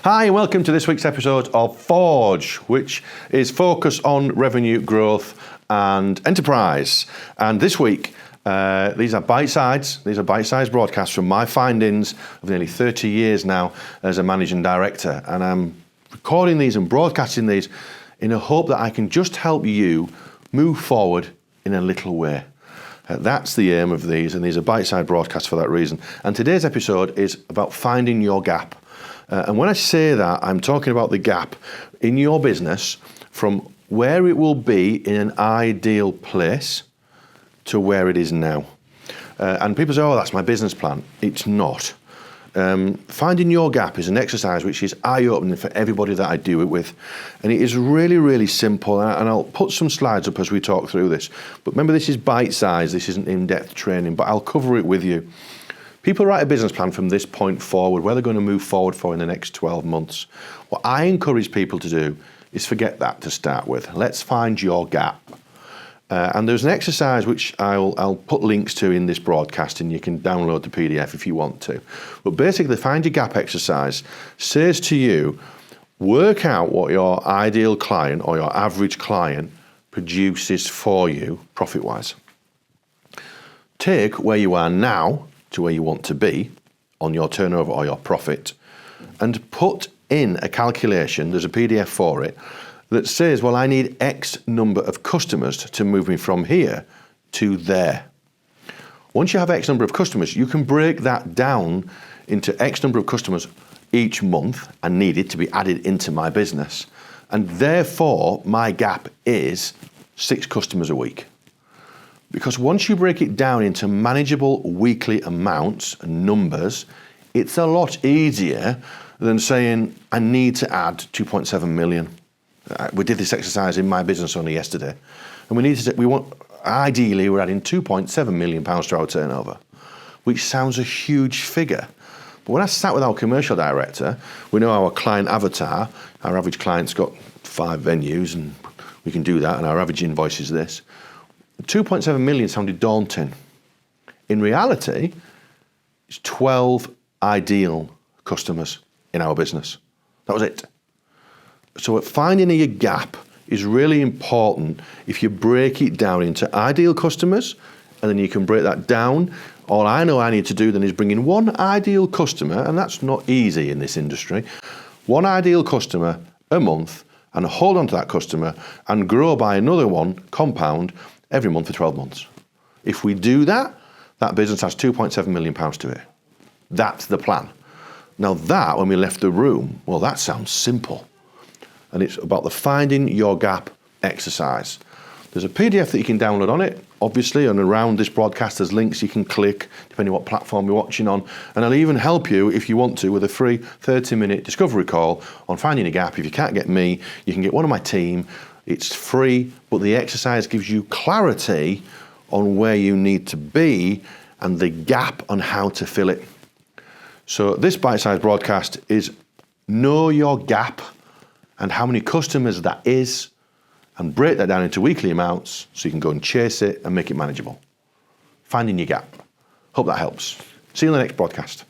Hi, and welcome to this week's episode of Forge, which is focused on revenue growth and enterprise. And this week, these are bite-sized broadcasts from my findings of nearly 30 years now as a managing director. And I'm recording these and broadcasting these in a hope that I can just help you move forward in a little way. That's the aim of these, and these are bite-sized broadcasts for that reason. And today's episode is about finding your gap. And when I say that, I'm talking about the gap in your business from where it will be in an ideal place to where it is now. And people say, oh, that's my business plan. It's not. Finding your gap is an exercise which is eye-opening for everybody that I do it with. And it is really, really simple. And I'll put some slides up as we talk through this. But remember, this is bite-sized. This isn't in-depth training, but I'll cover it with you. People write a business plan from this point forward, where they're going to move forward for in the next 12 months. What I encourage people to do is forget that to start with. Let's find your gap. And there's an exercise which I'll put links to in this broadcast, and you can download the PDF if you want to. But basically, the Find Your Gap exercise says to you, work out what your ideal client or your average client produces for you profit-wise. Take where you are now to where you want to be on your turnover or your profit, and put in a calculation, there's a PDF for it, that says, well, I need X number of customers to move me from here to there. Once you have X number of customers, you can break that down into X number of customers each month and need it to be added into my business. And therefore, my gap is 6 customers a week. Because once you break it down into manageable weekly amounts and numbers, it's a lot easier than saying, I need to add 2.7 million. We did this exercise in my business only yesterday, and ideally we're adding 2.7 million pounds to our turnover, which sounds a huge figure. But when I sat with our commercial director, we know our client avatar. Our average client's got 5 venues, and we can do that, and our average invoice is this. 2.7 million sounded daunting. In reality, it's 12 ideal customers in our business. That was it. So finding your gap is really important if you break it down into ideal customers, and then you can break that down. All I know I need to do then is bring in one ideal customer, and that's not easy in this industry, one ideal customer a month, and hold on to that customer and grow by another one, compound, every month for 12 months. If we do that, that business has 2.7 million pounds to it. That's the plan. Now that, when we left the room, well, that sounds simple. And it's about the finding your gap exercise. There's a PDF that you can download on it, obviously, and around this broadcast there's links you can click, depending on what platform you're watching on. And I'll even help you, if you want to, with a free 30-minute discovery call on finding a gap. If you can't get me, you can get one of my team. It's free, but the exercise gives you clarity on where you need to be and the gap on how to fill it. So this bite-sized broadcast is know your gap and how many customers that is, and break that down into weekly amounts so you can go and chase it and make it manageable. Finding your gap. Hope that helps. See you in the next broadcast.